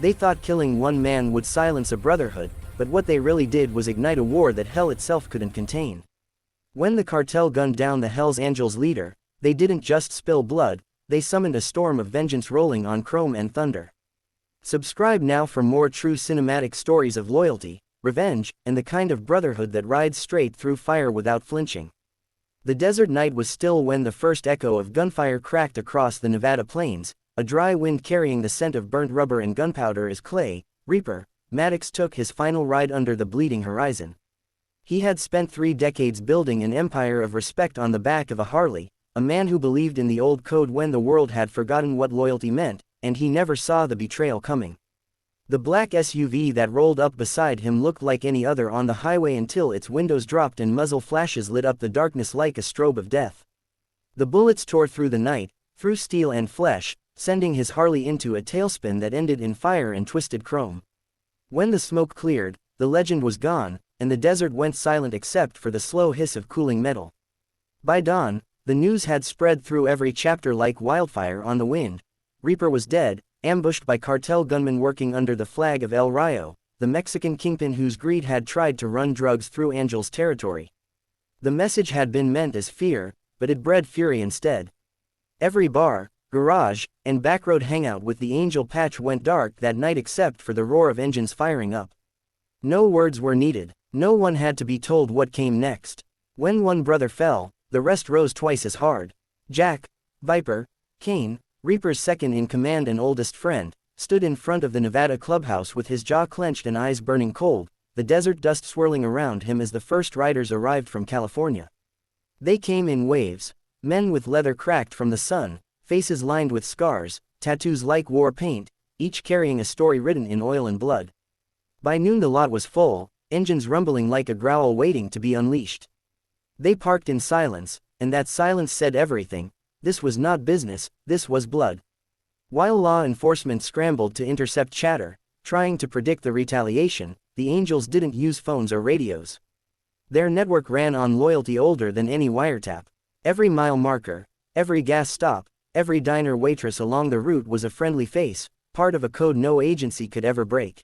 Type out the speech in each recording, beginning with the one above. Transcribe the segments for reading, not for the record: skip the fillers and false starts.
They thought killing one man would silence a brotherhood, but what they really did was ignite a war that hell itself couldn't contain. When the cartel gunned down the Hells Angels leader, they didn't just spill blood, they summoned a storm of vengeance rolling on chrome and thunder. Subscribe now for more true cinematic stories of loyalty, revenge, and the kind of brotherhood that rides straight through fire without flinching. The desert night was still when the first echo of gunfire cracked across the Nevada plains, a dry wind carrying the scent of burnt rubber and gunpowder as Clay, Reaper, Maddox took his final ride under the bleeding horizon. He had spent 3 decades building an empire of respect on the back of a Harley, a man who believed in the old code when the world had forgotten what loyalty meant, and he never saw the betrayal coming. The black SUV that rolled up beside him looked like any other on the highway until its windows dropped and muzzle flashes lit up the darkness like a strobe of death. The bullets tore through the night, through steel and flesh, sending his Harley into a tailspin that ended in fire and twisted chrome. When the smoke cleared, the legend was gone, and the desert went silent except for the slow hiss of cooling metal. By dawn, the news had spread through every chapter like wildfire on the wind. Reaper was dead, ambushed by cartel gunmen working under the flag of El Rayo, the Mexican kingpin whose greed had tried to run drugs through Angel's territory. The message had been meant as fear, but it bred fury instead. Every bar, garage, and backroad hangout with the Angel patch went dark that night except for the roar of engines firing up. No words were needed, no one had to be told what came next. When one brother fell, the rest rose twice as hard. Jack, Viper, Kane, Reaper's second-in-command and oldest friend, stood in front of the Nevada clubhouse with his jaw clenched and eyes burning cold, the desert dust swirling around him as the first riders arrived from California. They came in waves, men with leather cracked from the sun, faces lined with scars, tattoos like war paint, each carrying a story written in oil and blood. By noon the lot was full, engines rumbling like a growl waiting to be unleashed. They parked in silence, and that silence said everything. This was not business, this was blood. While law enforcement scrambled to intercept chatter, trying to predict the retaliation, the Angels didn't use phones or radios. Their network ran on loyalty older than any wiretap. Every mile marker, every gas stop, every diner waitress along the route was a friendly face, part of a code no agency could ever break.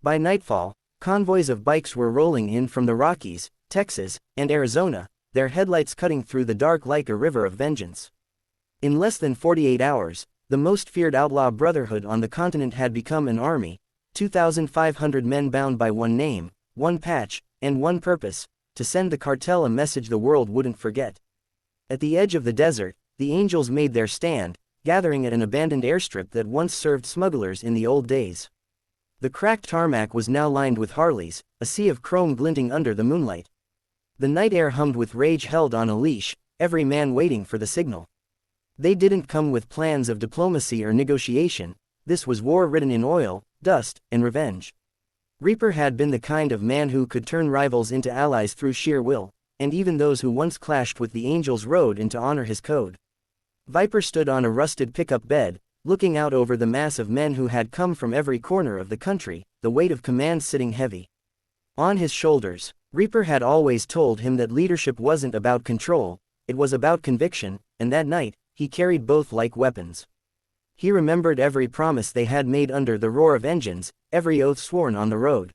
By nightfall, convoys of bikes were rolling in from the Rockies, Texas, and Arizona, their headlights cutting through the dark like a river of vengeance. In less than 48 hours, the most feared outlaw brotherhood on the continent had become an army, 2,500 men bound by one name, one patch, and one purpose, to send the cartel a message the world wouldn't forget. At the edge of the desert, the Angels made their stand, gathering at an abandoned airstrip that once served smugglers in the old days. The cracked tarmac was now lined with Harleys, a sea of chrome glinting under the moonlight. The night air hummed with rage held on a leash, every man waiting for the signal. They didn't come with plans of diplomacy or negotiation, this was war written in oil, dust, and revenge. Reaper had been the kind of man who could turn rivals into allies through sheer will, and even those who once clashed with the Angels rode in to honor his code. Viper stood on a rusted pickup bed, looking out over the mass of men who had come from every corner of the country, the weight of command sitting heavy on his shoulders. Reaper had always told him that leadership wasn't about control, it was about conviction, and that night, he carried both like weapons. He remembered every promise they had made under the roar of engines, every oath sworn on the road.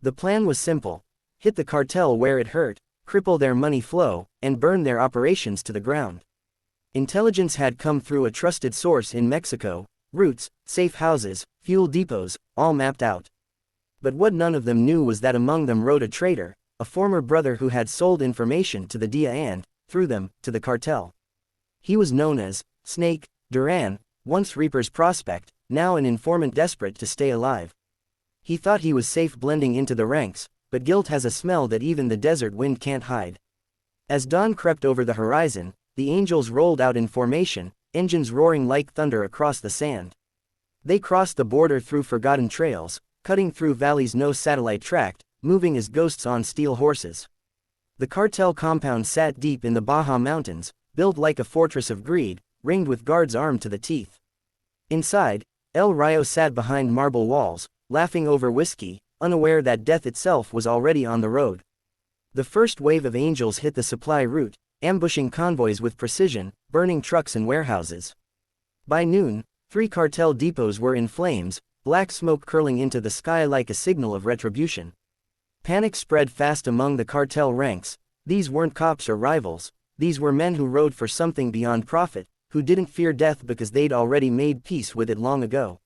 The plan was simple: hit the cartel where it hurt, cripple their money flow, and burn their operations to the ground. Intelligence had come through a trusted source in Mexico, routes, safe houses, fuel depots, all mapped out. But what none of them knew was that among them rode a traitor, a former brother who had sold information to the DEA and, through them, to the cartel. He was known as Snake Duran, once Reaper's prospect, now an informant desperate to stay alive. He thought he was safe blending into the ranks, but guilt has a smell that even the desert wind can't hide. As dawn crept over the horizon, the Angels rolled out in formation, engines roaring like thunder across the sand. They crossed the border through forgotten trails, cutting through valleys no satellite tracked, moving as ghosts on steel horses. The cartel compound sat deep in the Baja Mountains, built like a fortress of greed, ringed with guards armed to the teeth. Inside, El Rayo sat behind marble walls, laughing over whiskey, unaware that death itself was already on the road. The first wave of Angels hit the supply route, ambushing convoys with precision, burning trucks and warehouses. By noon, 3 cartel depots were in flames, black smoke curling into the sky like a signal of retribution. Panic spread fast among the cartel ranks. These weren't cops or rivals, these were men who rode for something beyond profit, who didn't fear death because they'd already made peace with it long ago.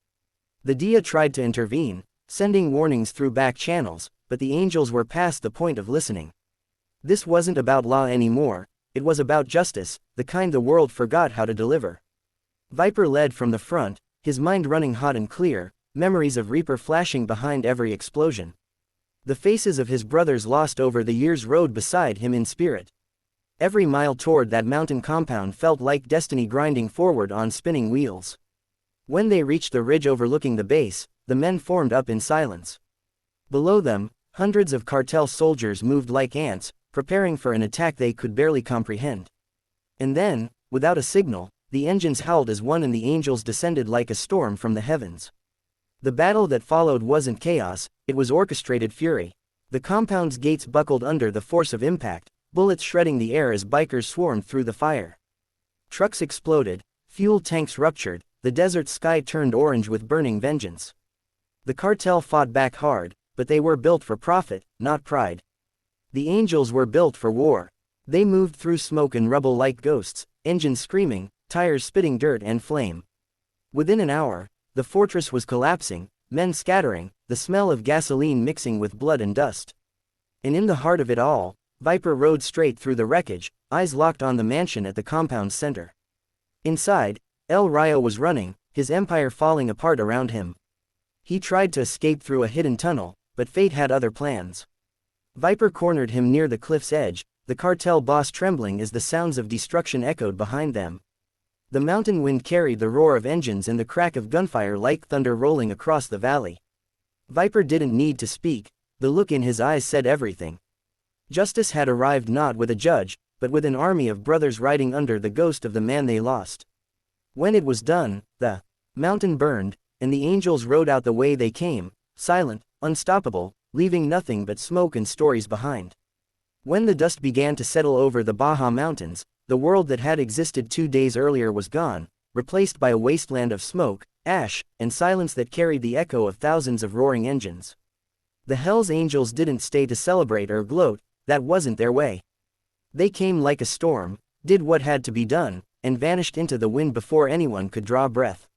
The DIA tried to intervene, sending warnings through back channels, but the angels were past the point of listening. This wasn't about law anymore, it was about justice, the kind the world forgot how to deliver. Viper led from the front, his mind running hot and clear, memories of Reaper flashing behind every explosion. The faces of his brothers lost over the years rode beside him in spirit. Every mile toward that mountain compound felt like destiny grinding forward on spinning wheels. When they reached the ridge overlooking the base, the men formed up in silence. Below them, hundreds of cartel soldiers moved like ants, preparing for an attack they could barely comprehend. And then, without a signal, the engines howled as one and the angels descended like a storm from the heavens. The battle that followed wasn't chaos, it was orchestrated fury. The compound's gates buckled under the force of impact, bullets shredding the air as bikers swarmed through the fire. Trucks exploded, fuel tanks ruptured, the desert sky turned orange with burning vengeance. The cartel fought back hard, but they were built for profit, not pride. The angels were built for war. They moved through smoke and rubble like ghosts, engines screaming, tires spitting dirt and flame. Within an hour, the fortress was collapsing, men scattering, the smell of gasoline mixing with blood and dust. And in the heart of it all, Viper rode straight through the wreckage, eyes locked on the mansion at the compound's center. Inside, El Rayo was running, his empire falling apart around him. He tried to escape through a hidden tunnel, but fate had other plans. Viper cornered him near the cliff's edge, the cartel boss trembling as the sounds of destruction echoed behind them. The mountain wind carried the roar of engines and the crack of gunfire like thunder rolling across the valley. Viper didn't need to speak, the look in his eyes said everything. Justice had arrived not with a judge, but with an army of brothers riding under the ghost of the man they lost. When it was done, the mountain burned, and the angels rode out the way they came, silent, unstoppable, leaving nothing but smoke and stories behind. When the dust began to settle over the Baja Mountains, the world that had existed 2 days earlier was gone, replaced by a wasteland of smoke, ash, and silence that carried the echo of thousands of roaring engines. The Hell's Angels didn't stay to celebrate or gloat, that wasn't their way. They came like a storm, did what had to be done, and vanished into the wind before anyone could draw breath.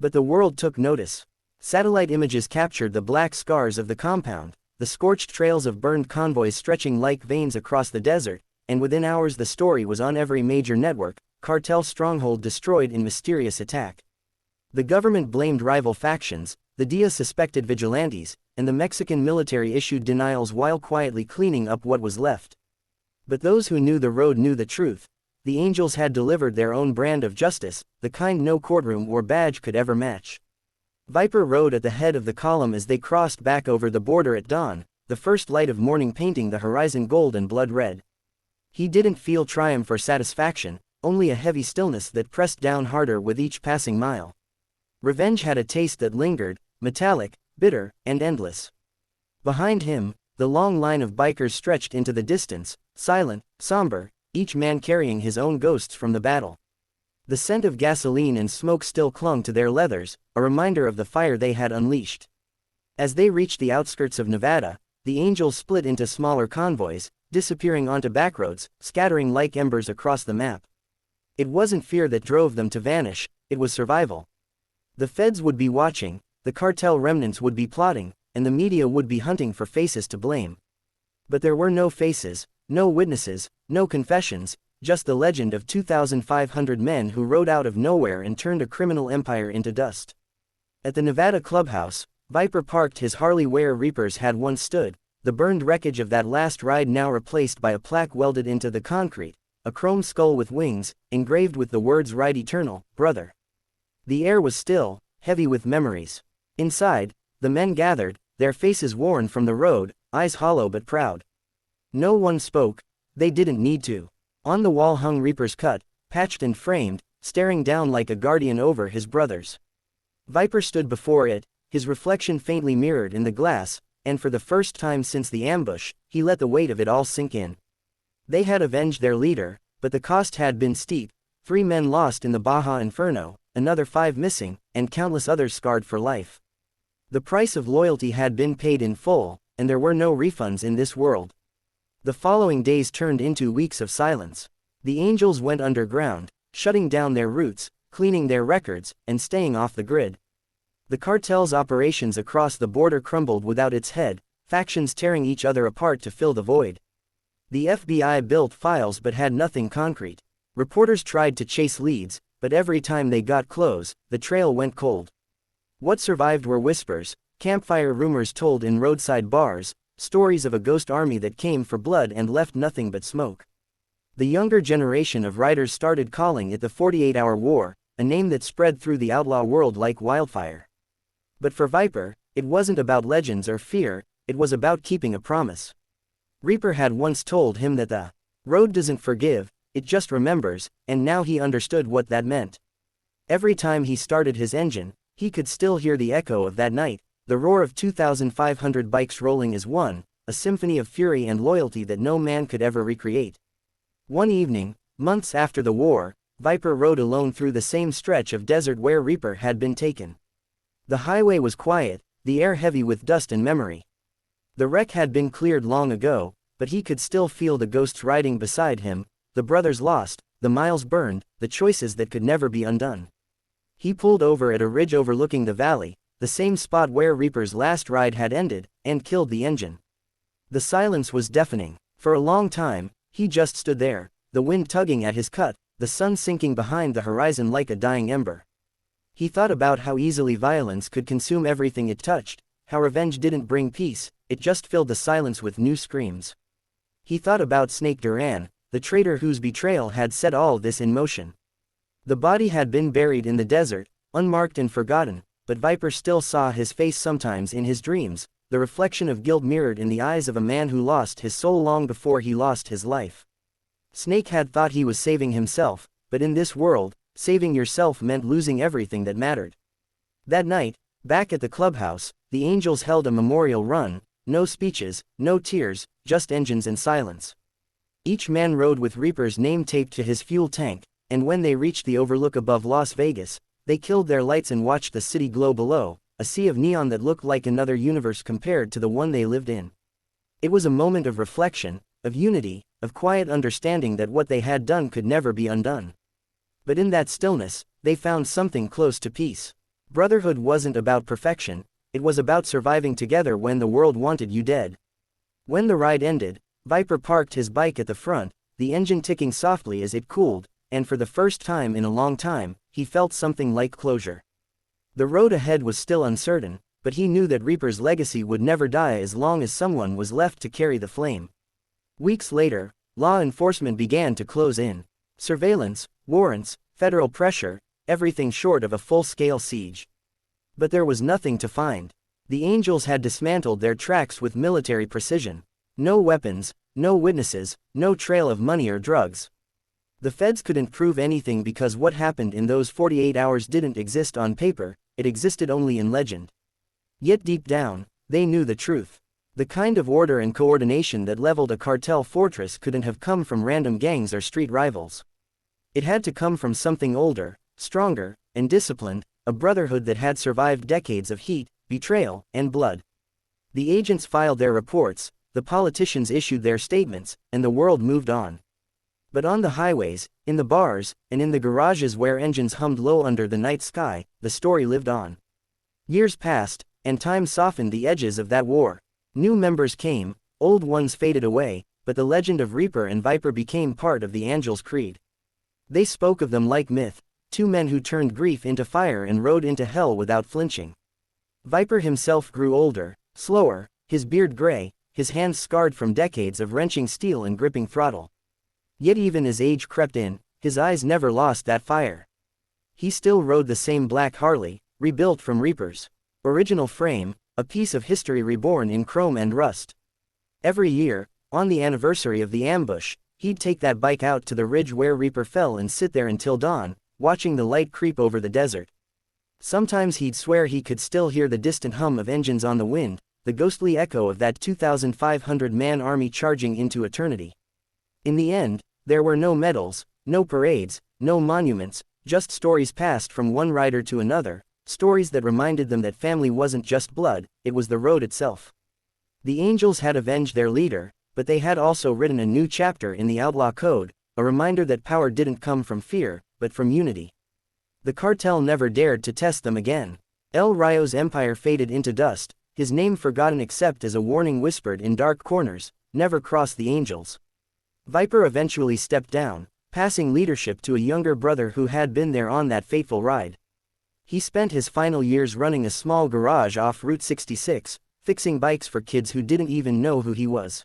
But the world took notice. Satellite images captured the black scars of the compound, the scorched trails of burned convoys stretching like veins across the desert, and within hours the story was on every major network, cartel stronghold destroyed in mysterious attack. The government blamed rival factions, the DIA suspected vigilantes, and the Mexican military issued denials while quietly cleaning up what was left. But those who knew the road knew the truth. The angels had delivered their own brand of justice, the kind no courtroom or badge could ever match. Viper rode at the head of the column as they crossed back over the border at dawn, the first light of morning painting the horizon gold and blood red. He didn't feel triumph or satisfaction, only a heavy stillness that pressed down harder with each passing mile. Revenge had a taste that lingered, metallic, bitter, and endless. Behind him, the long line of bikers stretched into the distance, silent, somber, each man carrying his own ghosts from the battle. The scent of gasoline and smoke still clung to their leathers, a reminder of the fire they had unleashed. As they reached the outskirts of Nevada, the angels split into smaller convoys, disappearing onto backroads, scattering like embers across the map. It wasn't fear that drove them to vanish, it was survival. The feds would be watching, the cartel remnants would be plotting, and the media would be hunting for faces to blame. But there were no faces, no witnesses, no confessions, just the legend of 2,500 men who rode out of nowhere and turned a criminal empire into dust. At the Nevada clubhouse, Viper parked his Harley where Reapers had once stood, the burned wreckage of that last ride now replaced by a plaque welded into the concrete, a chrome skull with wings, engraved with the words "Ride Eternal, Brother." The air was still, heavy with memories. Inside, the men gathered, their faces worn from the road, eyes hollow but proud. No one spoke, they didn't need to. On the wall hung Reaper's cut, patched and framed, staring down like a guardian over his brothers. Viper stood before it, his reflection faintly mirrored in the glass, and for the first time since the ambush, he let the weight of it all sink in. They had avenged their leader, but the cost had been steep, 3 men lost in the Baja Inferno, another 5 missing, and countless others scarred for life. The price of loyalty had been paid in full, and there were no refunds in this world. The following days turned into weeks of silence. The Angels went underground, shutting down their routes, cleaning their records, and staying off the grid. The cartel's operations across the border crumbled without its head, factions tearing each other apart to fill the void. The FBI built files but had nothing concrete. Reporters tried to chase leads, but every time they got close, the trail went cold. What survived were whispers, campfire rumors told in roadside bars, stories of a ghost army that came for blood and left nothing but smoke. The younger generation of writers started calling it the 48-Hour War, a name that spread through the outlaw world like wildfire. But for Viper, it wasn't about legends or fear, it was about keeping a promise. Reaper had once told him that the road doesn't forgive, it just remembers, and now he understood what that meant. Every time he started his engine, he could still hear the echo of that night, the roar of 2,500 bikes rolling as one, a symphony of fury and loyalty that no man could ever recreate. One evening, months after the war, Viper rode alone through the same stretch of desert where Reaper had been taken. The highway was quiet, the air heavy with dust and memory. The wreck had been cleared long ago, but he could still feel the ghosts riding beside him, the brothers lost, the miles burned, the choices that could never be undone. He pulled over at a ridge overlooking the valley, the same spot where Reaper's last ride had ended, and killed the engine. The silence was deafening. For a long time, he just stood there, the wind tugging at his cut, the sun sinking behind the horizon like a dying ember. He thought about how easily violence could consume everything it touched, how revenge didn't bring peace, it just filled the silence with new screams. He thought about Snake Duran, the traitor whose betrayal had set all this in motion. The body had been buried in the desert, unmarked and forgotten, but Viper still saw his face sometimes in his dreams, the reflection of guilt mirrored in the eyes of a man who lost his soul long before he lost his life. Snake had thought he was saving himself, but in this world, saving yourself meant losing everything that mattered. That night, back at the clubhouse, the Angels held a memorial run, no speeches, no tears, just engines and silence. Each man rode with Reaper's name taped to his fuel tank, and when they reached the overlook above Las Vegas, they killed their lights and watched the city glow below, a sea of neon that looked like another universe compared to the one they lived in. It was a moment of reflection, of unity, of quiet understanding that what they had done could never be undone. But in that stillness, they found something close to peace. Brotherhood wasn't about perfection, it was about surviving together when the world wanted you dead. When the ride ended, Viper parked his bike at the front, the engine ticking softly as it cooled, and for the first time in a long time, he felt something like closure. The road ahead was still uncertain, but he knew that Reaper's legacy would never die as long as someone was left to carry the flame. Weeks later, law enforcement began to close in. Surveillance, warrants, federal pressure, everything short of a full-scale siege. But there was nothing to find. The Angels had dismantled their tracks with military precision. No weapons, no witnesses, no trail of money or drugs. The feds couldn't prove anything because what happened in those 48 hours didn't exist on paper, it existed only in legend. Yet deep down, they knew the truth. The kind of order and coordination that leveled a cartel fortress couldn't have come from random gangs or street rivals. It had to come from something older, stronger, and disciplined, a brotherhood that had survived decades of heat, betrayal, and blood. The agents filed their reports, the politicians issued their statements, and the world moved on. But on the highways, in the bars, and in the garages where engines hummed low under the night sky, the story lived on. Years passed, and time softened the edges of that war. New members came, old ones faded away, but the legend of Reaper and Viper became part of the Angels' creed. They spoke of them like myth, two men who turned grief into fire and rode into hell without flinching. Viper himself grew older, slower, his beard gray, his hands scarred from decades of wrenching steel and gripping throttle. Yet even as age crept in, his eyes never lost that fire. He still rode the same black Harley, rebuilt from Reaper's original frame, a piece of history reborn in chrome and rust. Every year, on the anniversary of the ambush, he'd take that bike out to the ridge where Reaper fell and sit there until dawn, watching the light creep over the desert. Sometimes he'd swear he could still hear the distant hum of engines on the wind, the ghostly echo of that 2,500-man army charging into eternity. In the end, there were no medals, no parades, no monuments, just stories passed from one rider to another, stories that reminded them that family wasn't just blood, it was the road itself. The Angels had avenged their leader, but they had also written a new chapter in the Outlaw Code, a reminder that power didn't come from fear, but from unity. The Cartel never dared to test them again. El Rayo's empire faded into dust, his name forgotten except as a warning whispered in dark corners, never cross the Angels. Viper eventually stepped down, passing leadership to a younger brother who had been there on that fateful ride. He spent his final years running a small garage off Route 66, fixing bikes for kids who didn't even know who he was.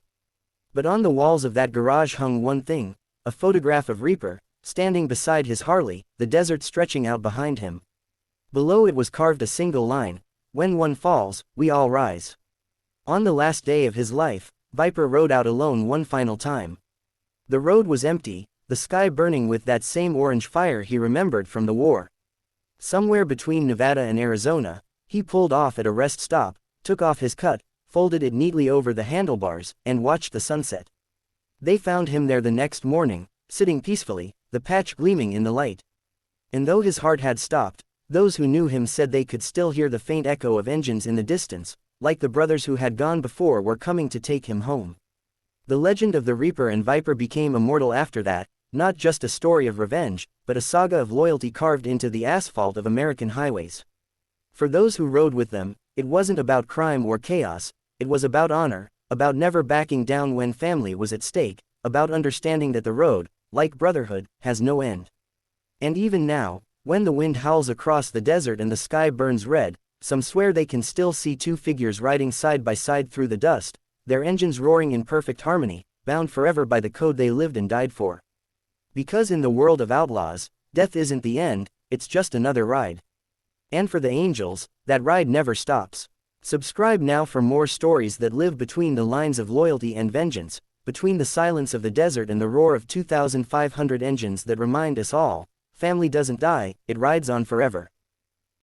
But on the walls of that garage hung one thing, a photograph of Reaper, standing beside his Harley, the desert stretching out behind him. Below it was carved a single line, "When one falls, we all rise." On the last day of his life, Viper rode out alone one final time. The road was empty, the sky burning with that same orange fire he remembered from the war. Somewhere between Nevada and Arizona, he pulled off at a rest stop, took off his cut, folded it neatly over the handlebars, and watched the sunset. They found him there the next morning, sitting peacefully, the patch gleaming in the light. And though his heart had stopped, those who knew him said they could still hear the faint echo of engines in the distance, like the brothers who had gone before were coming to take him home. The legend of the Reaper and Viper became immortal after that, not just a story of revenge, but a saga of loyalty carved into the asphalt of American highways. For those who rode with them, it wasn't about crime or chaos, it was about honor, about never backing down when family was at stake, about understanding that the road, like Brotherhood, has no end. And even now, when the wind howls across the desert and the sky burns red, some swear they can still see two figures riding side by side through the dust, their engines roaring in perfect harmony, bound forever by the code they lived and died for. Because in the world of outlaws, death isn't the end, it's just another ride. And for the Angels, that ride never stops. Subscribe now for more stories that live between the lines of loyalty and vengeance, between the silence of the desert and the roar of 2,500 engines that remind us all, family doesn't die, it rides on forever.